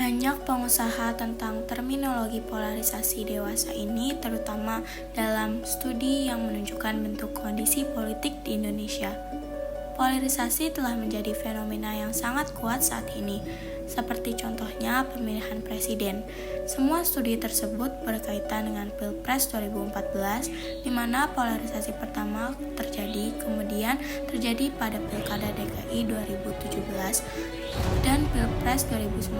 Banyak pengusaha tentang terminologi polarisasi dewasa ini, terutama dalam studi yang menunjukkan bentuk kondisi politik di Indonesia. Polarisasi telah menjadi fenomena yang sangat kuat saat ini, seperti contohnya pemilihan presiden. Semua studi tersebut berkaitan dengan Pilpres 2014, di mana polarisasi pertama terjadi, kemudian terjadi pada Pilkada DKI 2017 dan Pilpres 2019.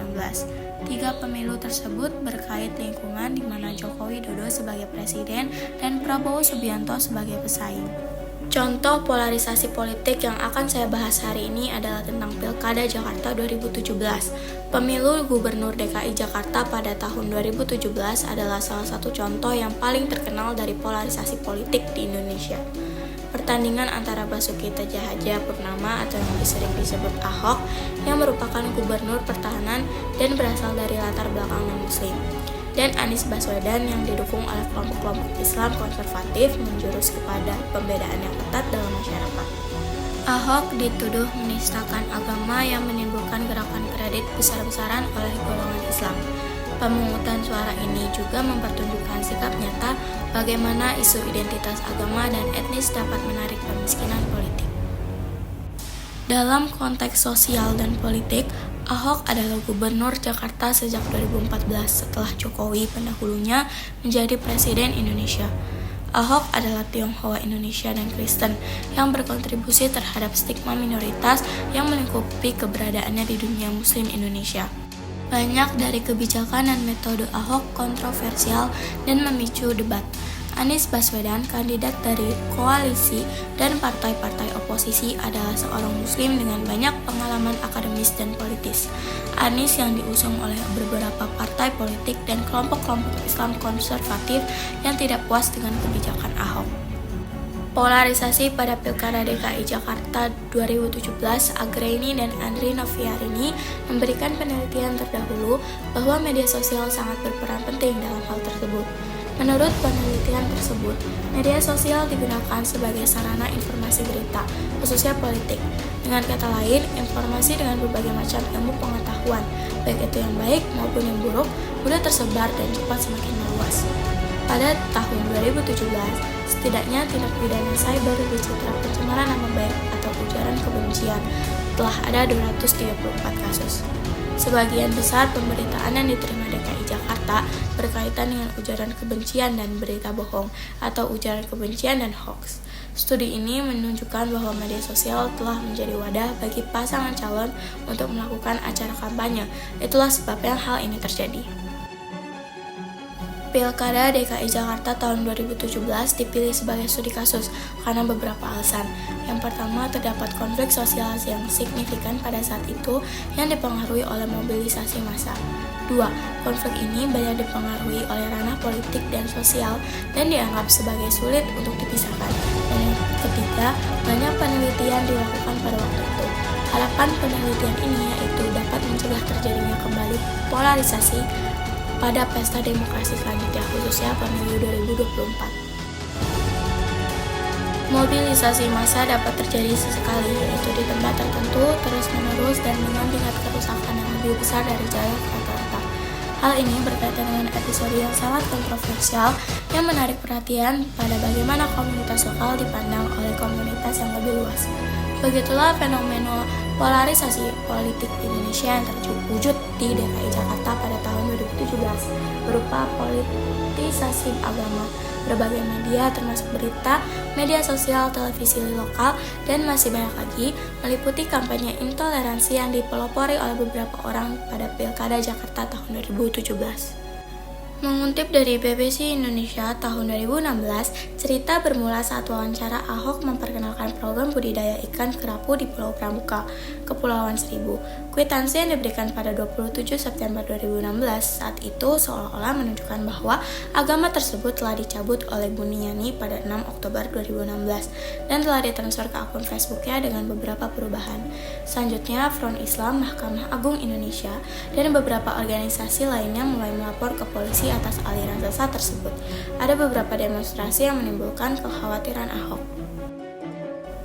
Tiga pemilu tersebut berkait lingkungan, di mana Joko Widodo sebagai presiden dan Prabowo Subianto sebagai pesaing. Contoh polarisasi politik yang akan saya bahas hari ini adalah tentang Pilkada Jakarta 2017. Pemilu Gubernur DKI Jakarta pada tahun 2017 adalah salah satu contoh yang paling terkenal dari polarisasi politik di Indonesia. Pertandingan antara Basuki Cahayapurnama atau yang sering disebut Ahok, yang merupakan gubernur pertahanan dan berasal dari latar belakang non-muslim, dan Anies Baswedan yang didukung oleh kelompok-kelompok Islam konservatif, menjurus kepada pembedaan yang ketat dalam masyarakat. Ahok dituduh menistakan agama yang menimbulkan gerakan kredit besar-besaran oleh golongan Islam. Pemungutan suara ini juga mempertunjukkan sikap nyata bagaimana isu identitas agama dan etnis dapat menarik pemiskinan politik. Dalam konteks sosial dan politik, Ahok adalah gubernur Jakarta sejak 2014 setelah Jokowi pendahulunya menjadi presiden Indonesia. Ahok adalah Tionghoa Indonesia dan Kristen yang berkontribusi terhadap stigma minoritas yang melingkupi keberadaannya di dunia Muslim Indonesia. Banyak dari kebijakan dan metode Ahok kontroversial dan memicu debat. Anies Baswedan, kandidat dari koalisi dan partai-partai oposisi, adalah seorang muslim dengan banyak pengalaman akademis dan politis. Anies yang diusung oleh beberapa partai politik dan kelompok-kelompok Islam konservatif yang tidak puas dengan kebijakan Ahok. Polarisasi pada Pilkada DKI Jakarta 2017, Agraini dan Andri Noviarini memberikan penelitian terdahulu bahwa media sosial sangat berperan penting dalam hal tersebut. Menurut penelitian tersebut, media sosial digunakan sebagai sarana informasi berita, khususnya politik. Dengan kata lain, informasi dengan berbagai macam ilmu pengetahuan, baik itu yang baik maupun yang buruk, mudah tersebar dan cepat semakin meluas. Pada tahun 2017, setidaknya tindak pidana cyber dicitra pencemaran nama baik atau ujaran kebencian telah ada 234 kasus. Sebagian besar pemberitaan yang diterima DKI Jakarta berkaitan dengan ujaran kebencian dan berita bohong atau ujaran kebencian dan hoax. Studi ini menunjukkan bahwa media sosial telah menjadi wadah bagi pasangan calon untuk melakukan acara kampanye. Itulah sebabnya hal ini terjadi. Pilkada DKI Jakarta tahun 2017 dipilih sebagai studi kasus karena beberapa alasan. Yang pertama, terdapat konflik sosial yang signifikan pada saat itu yang dipengaruhi oleh mobilisasi massa. 2. Konflik ini banyak dipengaruhi oleh ranah politik dan sosial dan dianggap sebagai sulit untuk dipisahkan. Dan yang ketiga, banyak penelitian dilakukan pada waktu itu. Harapan penelitian ini yaitu dapat mencegah terjadinya kembali polarisasi pada pesta demokrasi selanjutnya, khususnya pemilu 2024. Mobilisasi massa dapat terjadi sesekali, yaitu di tempat tertentu, terus-menerus, dan dengan tingkat kerusakan yang lebih besar dari jarak rata-rata. Hal ini berkaitan dengan episode yang sangat kontroversial yang menarik perhatian pada bagaimana komunitas lokal dipandang oleh komunitas yang lebih luas. Begitulah fenomena polarisasi politik di Indonesia yang terwujud di DKI Jakarta pada tahun 2017 berupa politisasi agama, berbagai media termasuk berita, media sosial, televisi lokal, dan masih banyak lagi meliputi kampanye intoleransi yang dipelopori oleh beberapa orang pada Pilkada Jakarta tahun 2017. Mengutip dari BBC Indonesia tahun 2016, cerita bermula saat wawancara Ahok memperkenalkan program budidaya ikan kerapu di Pulau Pramuka, Kepulauan Seribu. Kwitansi yang diberikan pada 27 September 2016 saat itu seolah-olah menunjukkan bahwa agama tersebut telah dicabut oleh Buniani pada 6 Oktober 2016 dan telah ditransfer ke akun Facebooknya dengan beberapa perubahan. Selanjutnya, Front Islam, Mahkamah Agung Indonesia, dan beberapa organisasi lainnya mulai melapor ke polisi atas aliran sesat tersebut. Ada beberapa demonstrasi yang menimbulkan kekhawatiran Ahok.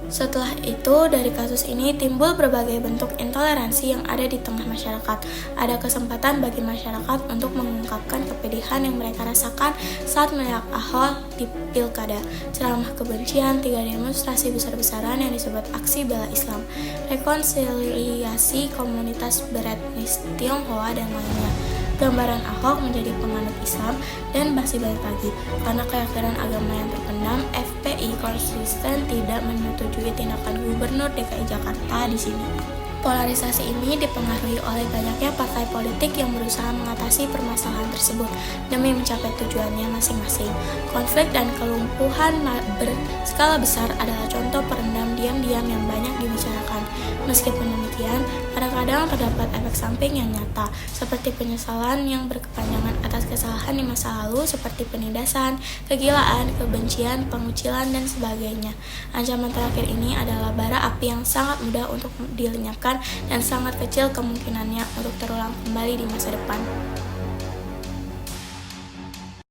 Setelah itu, dari kasus ini timbul berbagai bentuk intoleransi yang ada di tengah masyarakat. Ada kesempatan bagi masyarakat untuk mengungkapkan kepedihan yang mereka rasakan saat melihat Ahok di pilkada, ceramah kebencian, 3 demonstrasi besar-besaran yang disebut aksi bela Islam, rekonsiliasi komunitas beretnis Tionghoa, dan lainnya. Gambaran Ahok menjadi penganut Islam dan masih banyak lagi. Karena keyakinan agama yang terpendam, FPI konsisten tidak menyetujui tindakan Gubernur DKI Jakarta di sini. Polarisasi ini dipengaruhi oleh banyaknya partai politik yang berusaha mengatasi permasalahan tersebut demi mencapai tujuannya masing-masing. Konflik dan kelumpuhan berskala besar adalah contoh perendam diam-diam yang banyak dibicarakan. Meskipun demikian, kadang-kadang terdapat efek samping yang nyata, seperti penyesalan yang berkepanjangan atas kesalahan di masa lalu seperti penindasan, kegilaan, kebencian, pengucilan, dan sebagainya. Ancaman terakhir ini adalah bara api yang sangat mudah untuk dilenyapkan dan sangat kecil kemungkinannya untuk terulang kembali di masa depan.